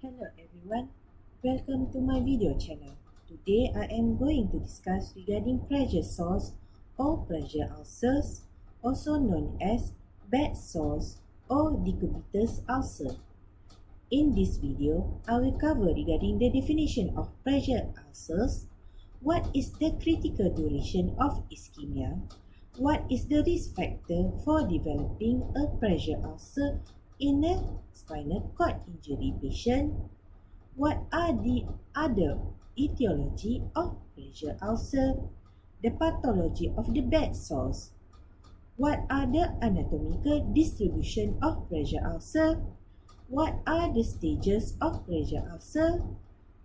Hello everyone, welcome to my video channel. Today I am going to discuss regarding pressure sores or pressure ulcers, also known as bed sores or decubitus ulcer. In this video, I will cover regarding the definition of pressure ulcers, what is the critical duration of ischemia, what is the risk factor for developing a pressure ulcer in a spinal cord injury patient, what are the other etiology of pressure ulcer, the pathology of the bed sores, what are the anatomical distribution of pressure ulcer, what are the stages of pressure ulcer,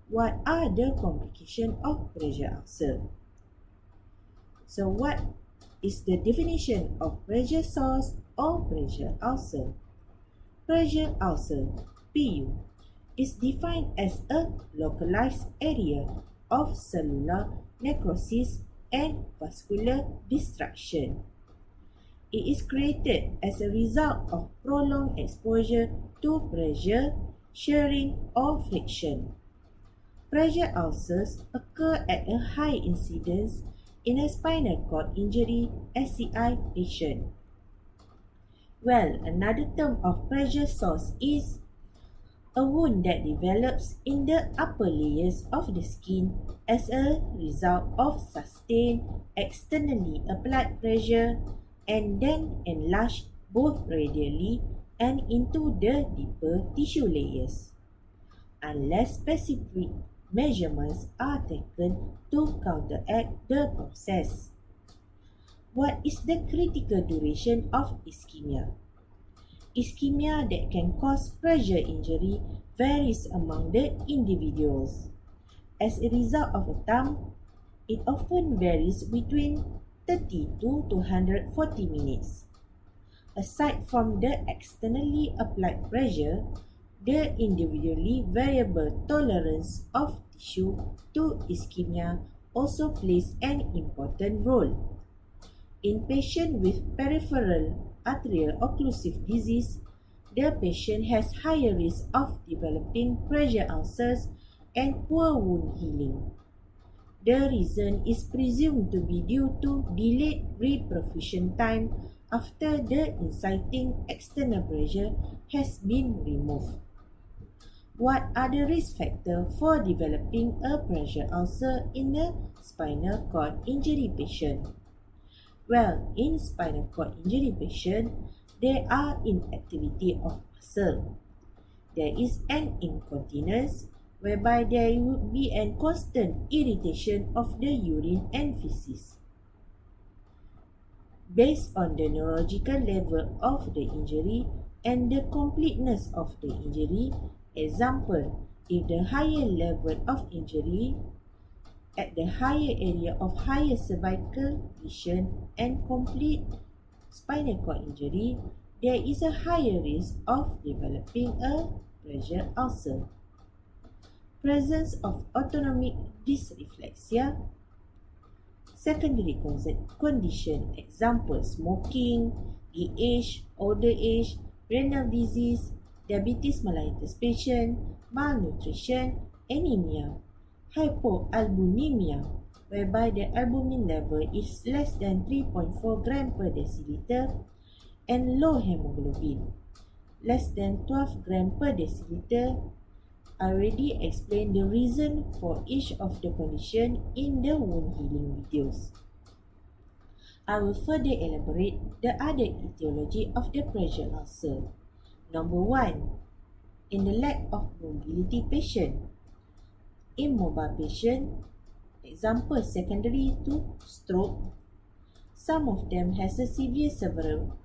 what are the complications of pressure ulcer. So what is the definition of pressure sores or pressure ulcer? Pressure ulcer, PU, is defined as a localized area of cellular necrosis and vascular destruction. It is created as a result of prolonged exposure to pressure, shearing, or friction. Pressure ulcers occur at a high incidence in a spinal cord injury (SCI) patient. Well, another term of pressure sores is a wound that develops in the upper layers of the skin as a result of sustained externally applied pressure and then enlarged both radially and into the deeper tissue layers. Unless specific measurements are taken to counteract the process. What is the critical duration of ischemia? Ischemia that can cause pressure injury varies among the individuals. As a result of a thumb, it often varies between 30 to 240 minutes. Aside from the externally applied pressure, the individually variable tolerance of tissue to ischemia also plays an important role. In patients with peripheral arterial occlusive disease, the patient has higher risk of developing pressure ulcers and poor wound healing. The reason is presumed to be due to delayed reperfusion time after the inciting external pressure has been removed. What are the risk factors for developing a pressure ulcer in a spinal cord injury patient? Well, in spinal cord injury patient, there are inactivity of muscle. There is an incontinence whereby there would be a constant irritation of the urine and feces. Based on the neurological level of the injury and the completeness of the injury, example, if the higher level of injury at the higher area of higher cervical lesion and complete spinal cord injury, there is a higher risk of developing a pressure ulcer. Presence of autonomic dysreflexia. Secondary condition, example, smoking, age, older age, renal disease, diabetes mellitus patient, malnutrition, anemia, hypoalbuminemia, whereby the albumin level is less than 3.4 gram per deciliter, and low hemoglobin, less than 12 gram per deciliter. I already explained the reason for each of the condition in the wound healing videos. I will further elaborate the other etiology of the pressure ulcer. Number 1, in the lack of mobility patient. Immobile patient, example secondary to stroke. Some of them has a severe cerebral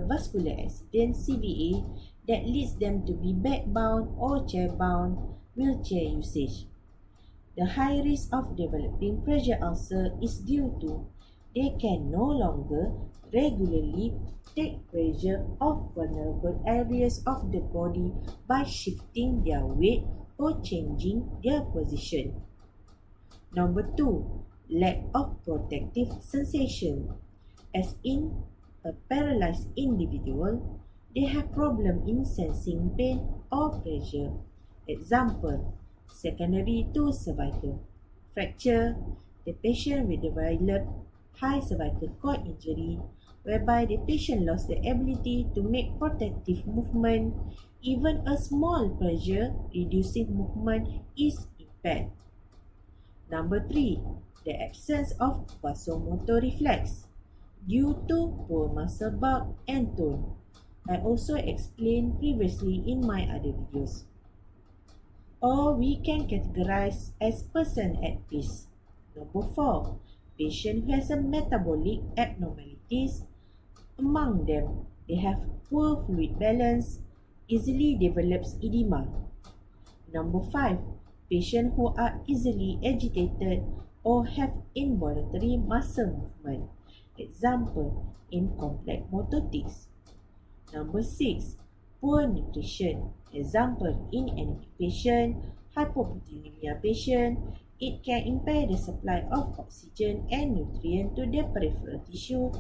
vascular accident (CVA) that leads them to be bedbound or chair-bound wheelchair usage. The high risk of developing pressure ulcer is due to they can no longer regularly take pressure off vulnerable areas of the body by shifting their weight or changing their position. Number 2, lack of protective sensation. As in a paralyzed individual, they have problem in sensing pain or pressure. Example, secondary to cervical fracture, the patient will develop high cervical cord injury, whereby the patient lost the ability to make protective movement. Even a small pressure reducing movement is impaired. Number 3, the absence of vasomotor reflex due to poor muscle bulk and tone. I also explained previously in my other videos. Or we can categorize as person at peace. Number 4, patient who has a metabolic abnormalities. Among them, they have poor fluid balance, easily develops edema. Number 5, patients who are easily agitated or have involuntary muscle movement. Example, in complex motor tics. Number 6, poor nutrition. Example, in anemic patient, hypoproteinemia patient, it can impair the supply of oxygen and nutrient to the peripheral tissue,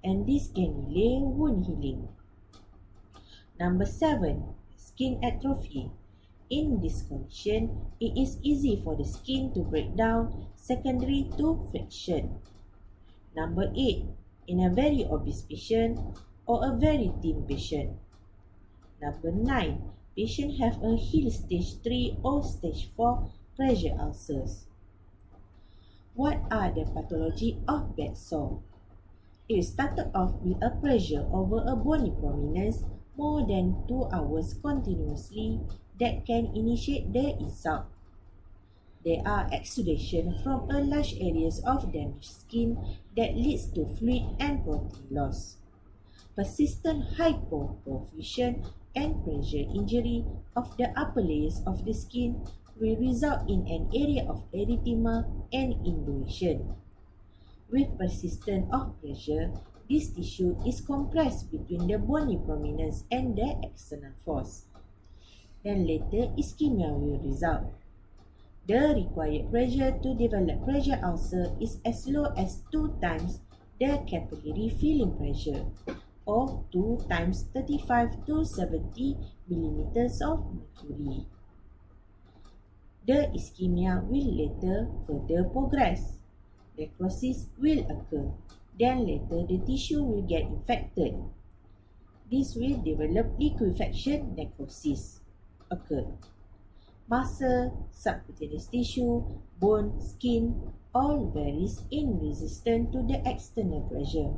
and this can delay wound healing. Number 7, skin atrophy. In this condition, it is easy for the skin to break down secondary to friction. Number 8, in a very obese patient or a very thin patient. Number 9, patient have a heel stage 3 or stage 4 pressure ulcers. What are the pathology of bed sore? It started off with a pressure over a bony prominence more than 2 hours continuously that can initiate the insult. There are exudation from a large areas of damaged skin that leads to fluid and protein loss. Persistent hypoperfusion and pressure injury of the upper layers of the skin will result in an area of erythema and indolation. With persistence of pressure, this tissue is compressed between the bony prominence and the external force. Then later, ischemia will result. The required pressure to develop pressure ulcer is as low as 2 times the capillary filling pressure, or 2 times 35 to 70 millimeters of mercury. The ischemia will later further progress. Necrosis will occur. Then later the tissue will get infected. This will develop liquefaction necrosis occur. Muscle, subcutaneous tissue, bone, skin, all varies in resistance to the external pressure.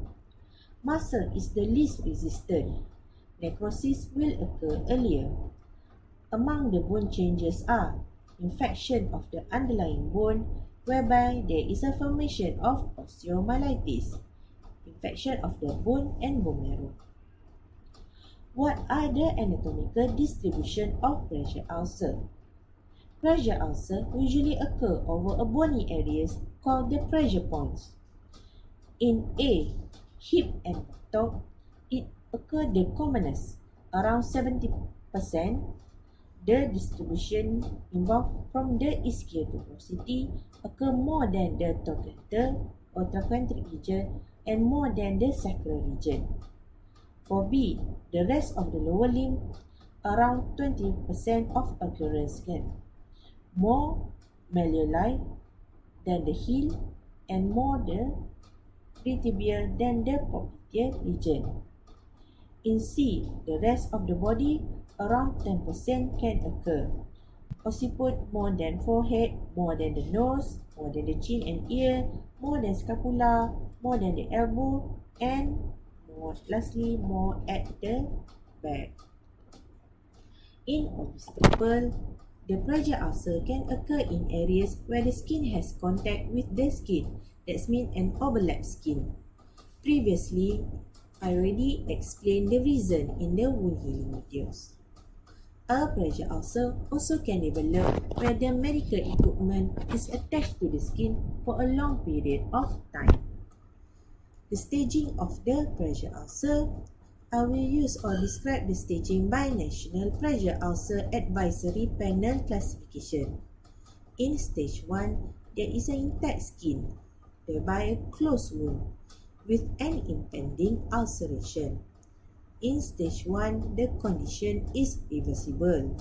Muscle is the least resistant. Necrosis will occur earlier. Among the bone changes are infection of the underlying bone, whereby there is a formation of osteomyelitis, infection of the bone and bone marrow. What are the anatomical distribution of pressure ulcer? Pressure ulcer usually occur over a bony areas called the pressure points. In A, hip and buttock, it occurs the commonest, around 70%. The distribution involved from the ischial to porosity occur more than the trochanter or trochanteric region and more than the sacral region. For B, the rest of the lower limb, around 20% of occurrence can more malleoli than the heel and more the pretibial than the popliteal region. In C, the rest of the body, around 10% can occur. Occiput more than forehead, more than the nose, more than the chin and ear, more than scapula, more than the elbow, and lastly more at the back. In obese people, the pressure ulcer can occur in areas where the skin has contact with the skin. That means an overlap skin. Previously, I already explained the reason in the wound healing videos. A pressure ulcer also can develop where the medical equipment is attached to the skin for a long period of time. The staging of the pressure ulcer, I will use or describe the staging by National Pressure Ulcer Advisory Panel classification. In stage 1, there is an intact skin, thereby a closed wound with an impending ulceration. In stage 1, the condition is reversible.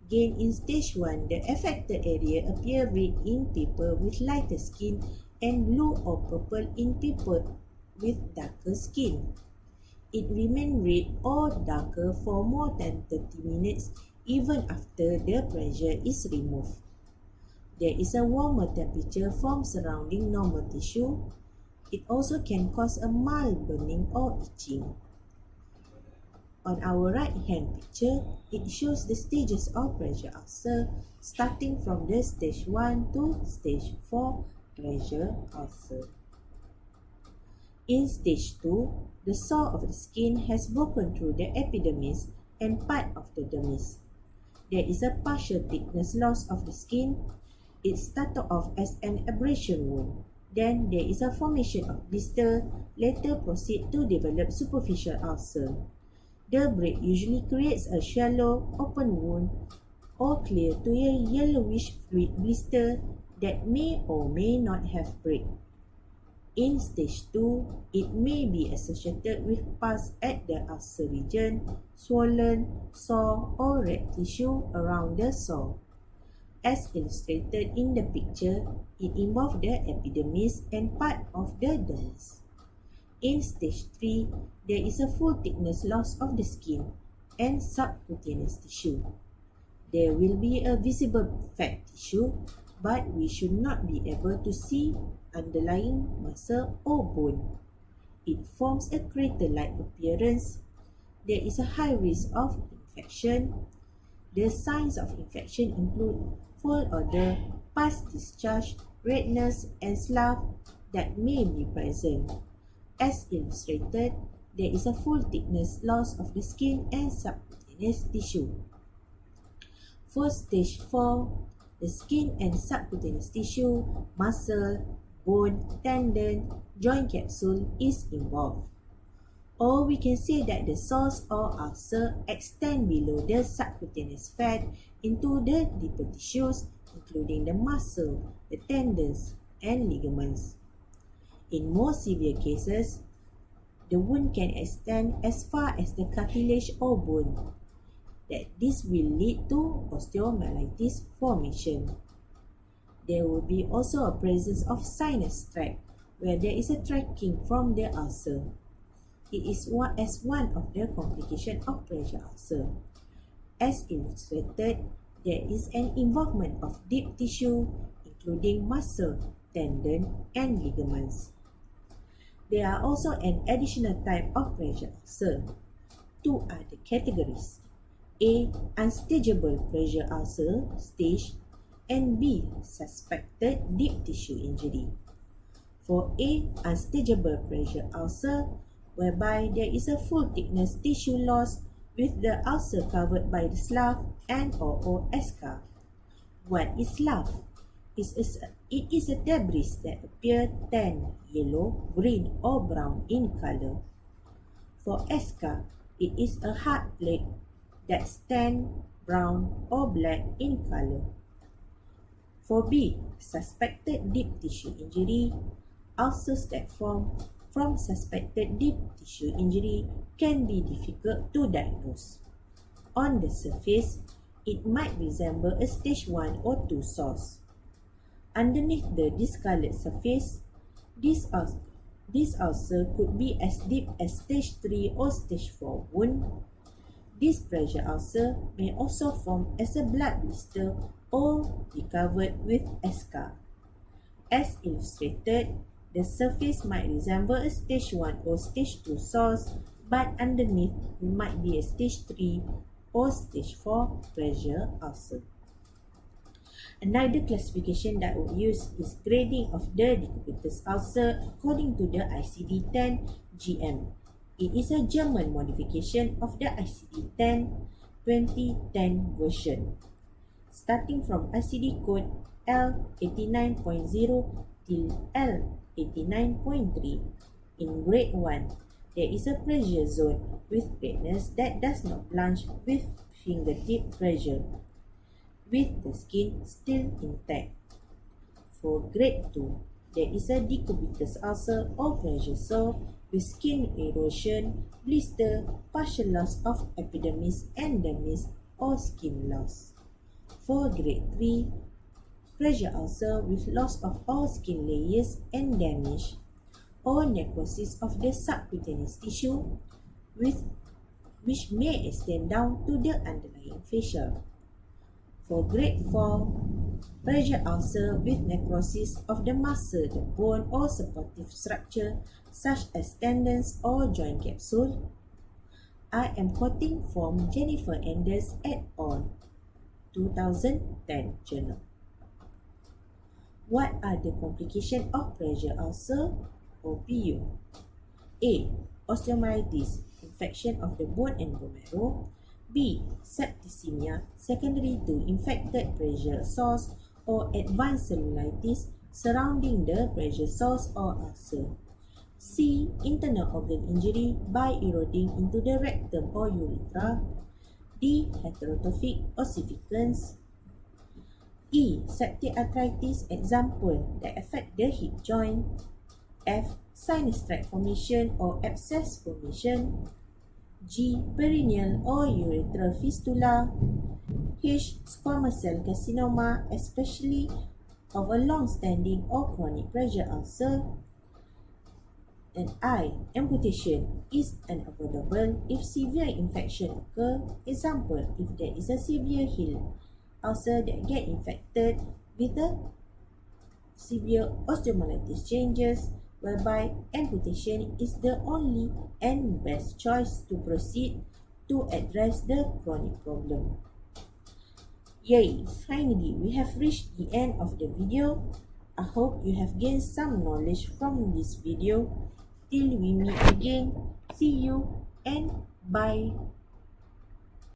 Again, in stage 1, the affected area appear red in people with lighter skin and blue or purple in people with darker skin. It remains red or darker for more than 30 minutes even after the pressure is removed. There is a warmer temperature from surrounding normal tissue. It also can cause a mild burning or itching. On our right hand picture, it shows the stages of pressure ulcer starting from the stage 1 to stage 4 pressure ulcer. In stage 2, the sore of the skin has broken through the epidermis and part of the dermis. There is a partial thickness loss of the skin. It started off as an abrasion wound. Then there is a formation of blister, later proceed to develop superficial ulcer. The break usually creates a shallow, open wound or clear to a yellowish fluid blister that may or may not have break. In stage 2, it may be associated with pus at the ulcer region, swollen, sore or red tissue around the sore. As illustrated in the picture, it involves the epidermis and part of the dermis. In stage 3, there is a full thickness loss of the skin and subcutaneous tissue. There will be a visible fat tissue, but we should not be able to see underlying muscle or bone. It forms a crater-like appearance. There is a high risk of infection. The signs of infection include foul odor, pus discharge, redness, and slough that may be present. As illustrated, there is a full thickness loss of the skin and subcutaneous tissue. For stage 4, the skin and subcutaneous tissue, muscle, bone, tendon, joint capsule is involved. Or we can say that the sores or ulcer extend below the subcutaneous fat into the deeper tissues, including the muscle, the tendons, and ligaments. In more severe cases, the wound can extend as far as the cartilage or bone. This will lead to osteomyelitis formation. There will be also a presence of sinus tract, where there is a tracking from the ulcer. It is one of the complications of pressure ulcer. As illustrated, there is an involvement of deep tissue, including muscle, tendon, and ligaments. There are also an additional type of pressure ulcer. Two are the categories: A. Unstageable pressure ulcer stage, and B. Suspected deep tissue injury. For A. Unstageable pressure ulcer, whereby there is a full thickness tissue loss with the ulcer covered by the slough and or eschar. What is slough? It is a debris that appear tan, yellow, green or brown in color. For eschar, it is a hard flake that's tan, brown or black in color. For B, suspected deep tissue injury, ulcers that form from suspected deep tissue injury can be difficult to diagnose. On the surface, it might resemble a stage 1 or 2 sores. Underneath the discolored surface, this ulcer could be as deep as stage 3 or stage 4 wound. This pressure ulcer may also form as a blood blister or be covered with eschar. As illustrated, the surface might resemble a stage 1 or stage 2 sores, but underneath it might be a stage 3 or stage 4 pressure ulcer. Another classification that we use is grading of the Decubitus ulcer according to the ICD-10 GM. It is a German modification of the ICD-10 2010 version. Starting from ICD code L89.0 till L89.3, in grade 1, there is a pressure zone with redness that does not blanch with fingertip pressure, with the skin still intact. For grade 2, there is a Decubitus ulcer or pressure sore with skin erosion, blister, partial loss of epidermis and dermis or skin loss. For grade 3, pressure ulcer with loss of all skin layers and damage or necrosis of the subcutaneous tissue which may extend down to the underlying fascia. For grade 4, pressure ulcer with necrosis of the muscle, the bone or supportive structure such as tendons or joint capsule. I am quoting from Jennifer Enders et al. 2010 journal. What are the complications of pressure ulcer or PU? A. Osteomyelitis, infection of the bone and bone marrow. B. Septicemia, secondary to infected pressure sores or advanced cellulitis surrounding the pressure sores or ulcer. C. Internal organ injury by eroding into the rectum or urethra. D. Heterotrophic ossificans. E. Septic arthritis, example that affect the hip joint. F. Sinus tract formation or abscess formation. G. Perineal or urethral fistula. H. Squamous cell carcinoma, especially of a long-standing or chronic pressure ulcer. And I. Amputation is unavoidable if severe infection occur. Example, if there is a severe heel ulcer that get infected with a severe osteomyelitis changes, whereby amputation is the only and best choice to proceed to address the chronic problem. Yay! Finally, we have reached the end of the video. I hope you have gained some knowledge from this video. Till we meet again, see you and bye.